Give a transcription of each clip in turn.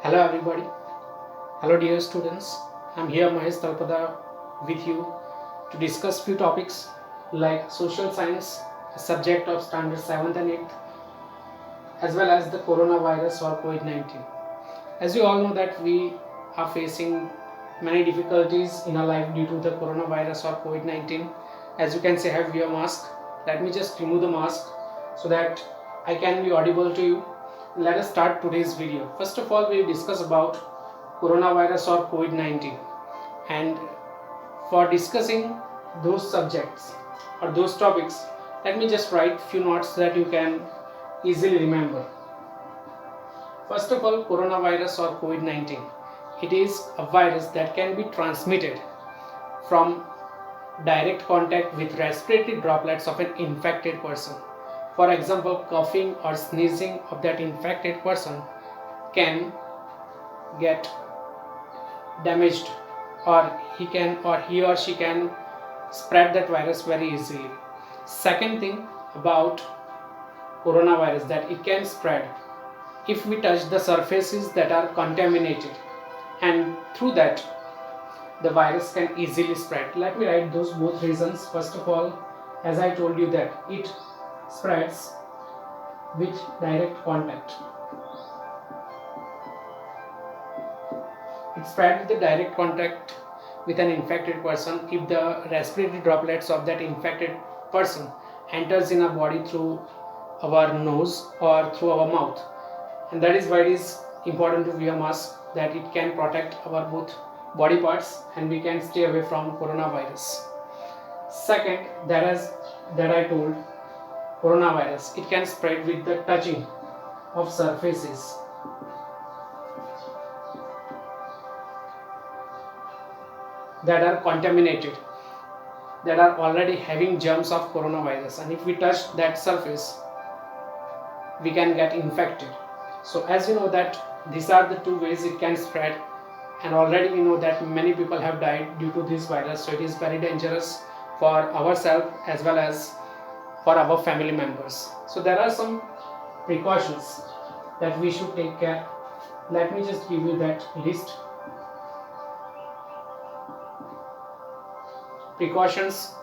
Hello everybody. Hello dear students. I'm here Mahesh Talpada with you to discuss few topics like social science, a subject of standard 7th and 8th, as well as the coronavirus or COVID-19. As you all know that we are facing many difficulties in our life due to the coronavirus or COVID-19. As you can see, I have your mask. Let me just remove the mask so that I can be audible to you. Let us start today's video. First of all, we will discuss about coronavirus or COVID-19, and for discussing those subjects or those topics, let me just write few notes so that you can easily remember. First of all, coronavirus or COVID-19, it is a virus that can be transmitted from direct contact with respiratory droplets of an infected person. For example, coughing or sneezing of that infected person can get damaged, or he or she can spread that virus very easily. Second thing about coronavirus, that it can spread if we touch the surfaces that are contaminated, and through that the virus can easily spread. Let me write those both reasons. First of all, as I told you that it spreads with direct contact. It spreads with the direct contact with an infected person if the respiratory droplets of that infected person enters in our body through our nose or through our mouth. And that is why it is important to wear mask, that it can protect our both body parts and we can stay away from coronavirus. Second, that I told, coronavirus, it can spread with the touching of surfaces that are contaminated, that are already having germs of coronavirus, and if we touch that surface we can get infected. So as you know that these are the two ways it can spread, and already we know that many people have died due to this virus. So it is very dangerous for ourselves as well as for our family members. So there are some precautions that we should take care. Let me just give you that list. Precautions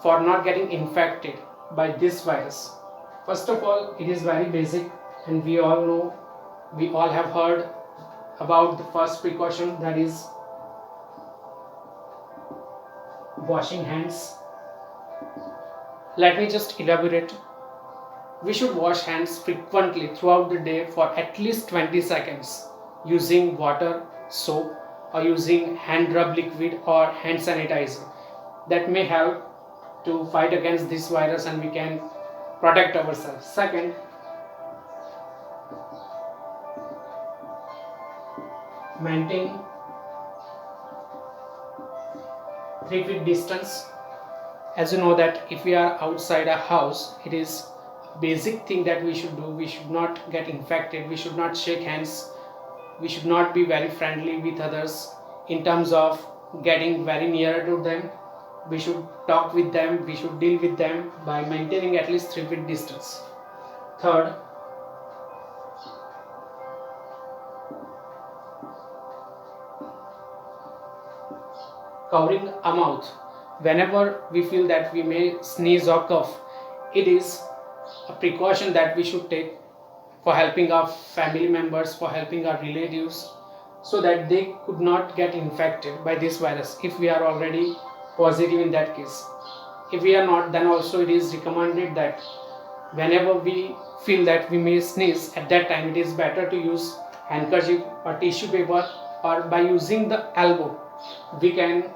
for not getting infected by this virus. First of all, it is very basic, and we all know, we all have heard about the first precaution, that is washing hands. Let me just elaborate. We should wash hands frequently throughout the day for at least 20 seconds using water, soap, or using hand rub liquid or hand sanitizer. That may help to fight against this virus and we can protect ourselves. Second, maintain 3 feet distance. As you know that if we are outside a house, it is a basic thing that we should do. We should not get infected, we should not shake hands, we should not be very friendly with others in terms of getting very near to them. We should talk with them, we should deal with them by maintaining at least 3 feet distance. Third, covering our mouth. Whenever we feel that we may sneeze or cough, it is a precaution that we should take for helping our family members, for helping our relatives, so that they could not get infected by this virus if we are already positive in that case. If we are not, then also it is recommended that whenever we feel that we may sneeze, at that time it is better to use handkerchief or tissue paper, or by using the elbow we can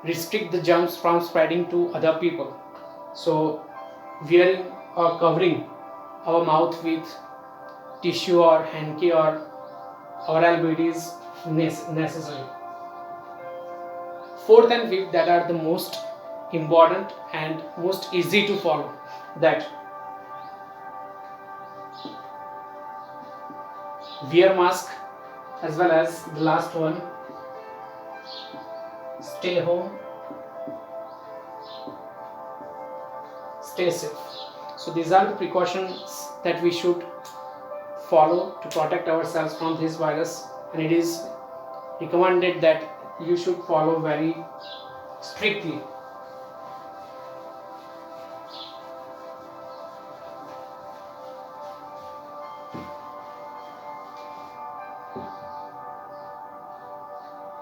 restrict the germs from spreading to other people. So wearing or covering our mouth with tissue or hanky or elbow, it is necessary. Fourth and fifth, that are the most important and most easy to follow, that wear mask, as well as the last one, stay home, stay safe. So these are the precautions that we should follow to protect ourselves from this virus, and it is recommended that you should follow very strictly.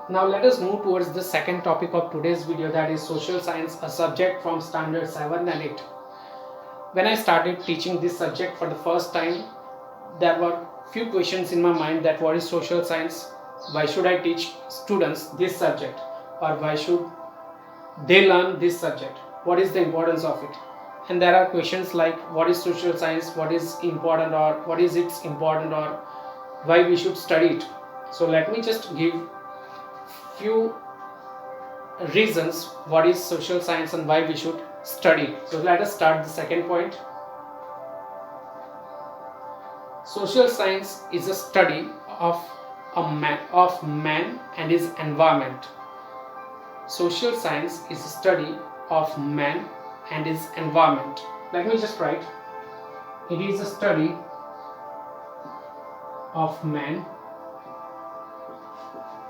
Now let us move towards the second topic of today's video, that is social science, a subject from standard 7 and 8. When I started teaching this subject for the first time, there were few questions in my mind, that what is social science, why should I teach students this subject, or why should they learn this subject, what is the importance of it. And there are questions like, what is social science, what is important, or what is its important, or why we should study it. So let me just give few reasons what is social science and why we should study. So let us start the second point. Social science is a study of man and his environment. Social science is a study of man and his environment. Let me just write. It is a study of man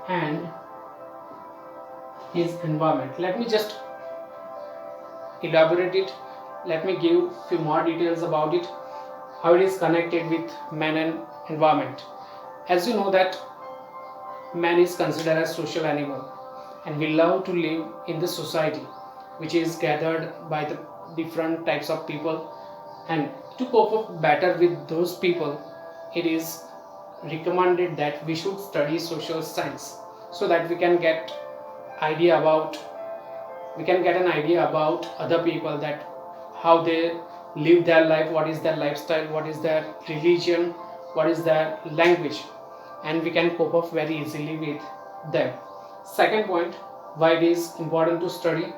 and his environment. Let me just elaborate it. Let me give few more details about it, how it is connected with man and environment. As you know that man is considered as social animal, and we love to live in the society which is gathered by the different types of people, and to cope up better with those people, it is recommended that we should study social science, so that we can get an idea about other people, that how they live their life, what is their lifestyle, what is their religion, what is their language, and we can cope up very easily with them. Second point, why it is important to study.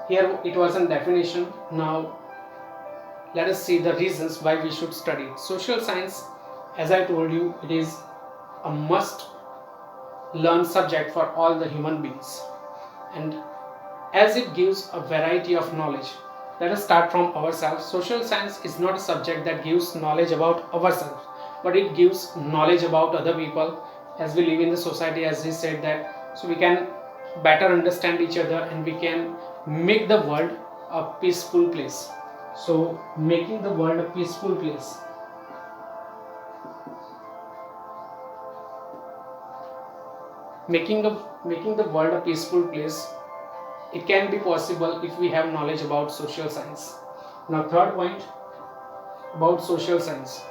Here it was a definition. Now let us see the reasons why we should study. Social science, as I told you, it is a must learn subject for all the human beings, and as it gives a variety of knowledge. Let us start from ourselves. Social science is not a subject that gives knowledge about ourselves, but it gives knowledge about other people, as we live in the society, as he said that, so we can better understand each other, and we can make the world a peaceful place. So making the world a peaceful place. Making the world a peaceful place, it can be possible if we have knowledge about social science. Now third point about social science,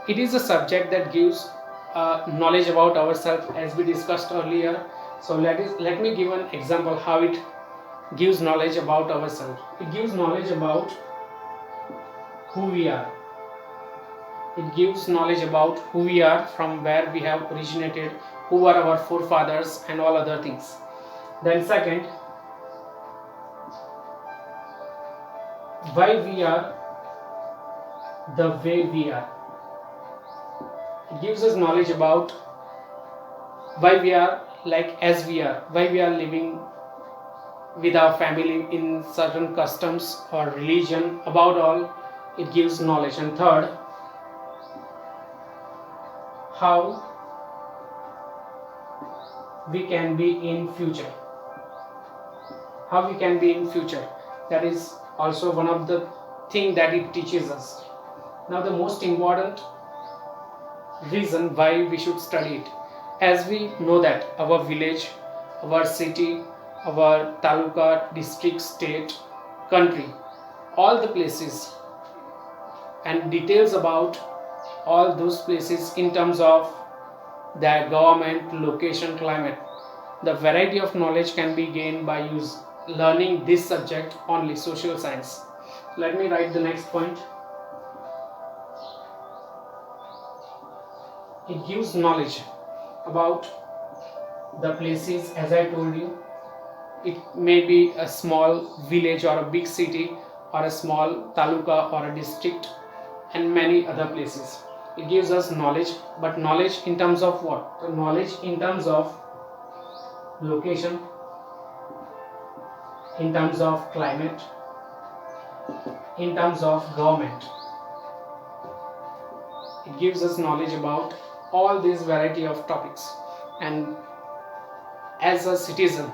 it is a subject that gives knowledge about ourselves, as we discussed earlier. So let me give an example how it gives knowledge about ourselves. It gives knowledge about who we are. It gives knowledge about who we are, from where we have originated, who are our forefathers, and all other things. Then second, why we are the way we are. It gives us knowledge about why we are like as we are, why we are living with our family in certain customs or religion. About all, it gives knowledge. And third, how we can be in future. How we can be in future. That is also one of the thing that it teaches us. Now the most important reason why we should study it, as we know that our village, our city, our taluka, district, state, country, all the places and details about all those places in terms of their government, location, climate, the variety of knowledge can be gained by learning this subject only, social science. Let me write the next point. It gives knowledge about the places, as I told you. It may be a small village or a big city, or a small taluka or a district, and many other places. It gives us knowledge, but knowledge in terms of what? The knowledge in terms of location, in terms of climate, in terms of government. It gives us knowledge about all these variety of topics, and as a citizen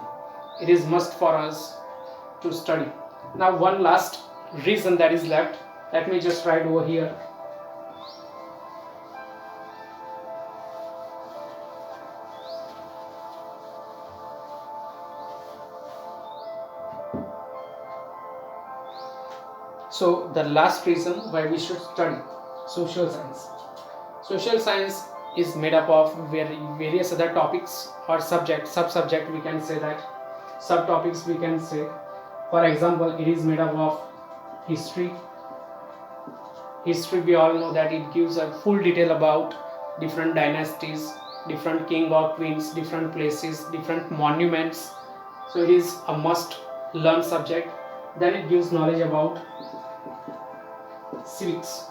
it is must for us to study. Now one last reason that is left, let me just write over here. So the last reason why we should study social science. Social science is made up of various other topics or sub-subject we can say that, subtopics we can say. For example, it is made up of history. History, we all know that it gives a full detail about different dynasties, different king or queens, different places, different monuments. So it is a must learn subject. Then it gives knowledge about civics,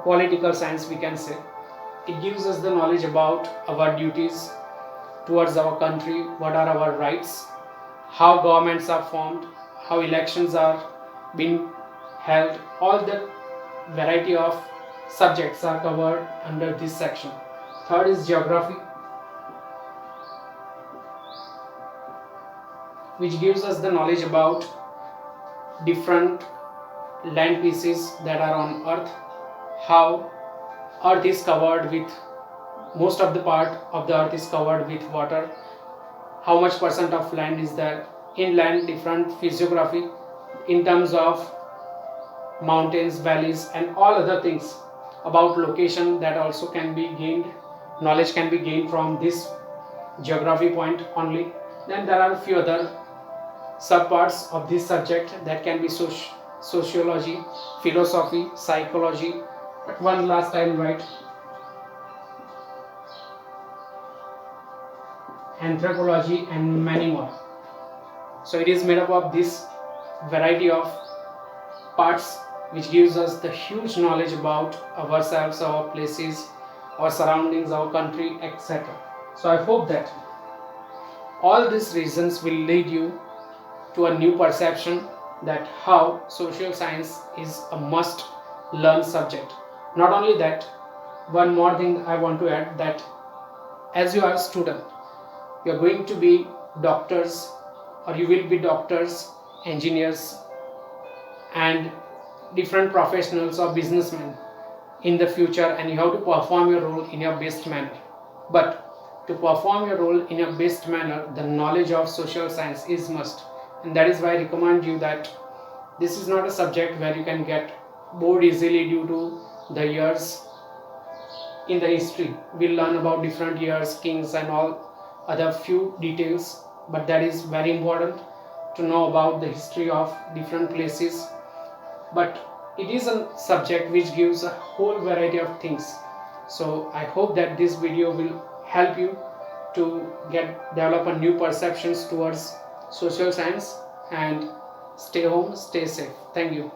political science we can say. It gives us the knowledge about our duties towards our country, what are our rights, how governments are formed, how elections are being held. All the variety of subjects are covered under this section. Third is geography, which gives us the knowledge about different land pieces that are on earth, how earth is covered with, most of the part of the earth is covered with water, how much percent of land is there inland, different physiography in terms of mountains, valleys and all other things about location, that also can be gained, knowledge can be gained from this geography point only. Then there are a few other subparts of this subject that can be sociology, philosophy, psychology, but one last time write anthropology and many more. So it is made up of this variety of parts which gives us the huge knowledge about ourselves, our places, our surroundings, our country, etc. So I hope that all these reasons will lead you to a new perception that how social science is a must learn subject. Not only that, one more thing I want to add, that as you are a student, you are going to be doctors, or you will be doctors, engineers and different professionals or businessmen in the future, and you have to perform your role in your best manner. But to perform your role in your best manner, the knowledge of social science is must, and that is why I recommend you that this is not a subject where you can get bored easily due to the years in the history. We'll learn about different years, kings and all other few details, but that is very important to know about the history of different places. But it is a subject which gives a whole variety of things. So I hope that this video will help you to develop a new perceptions towards social science, and stay home, stay safe. Thank you.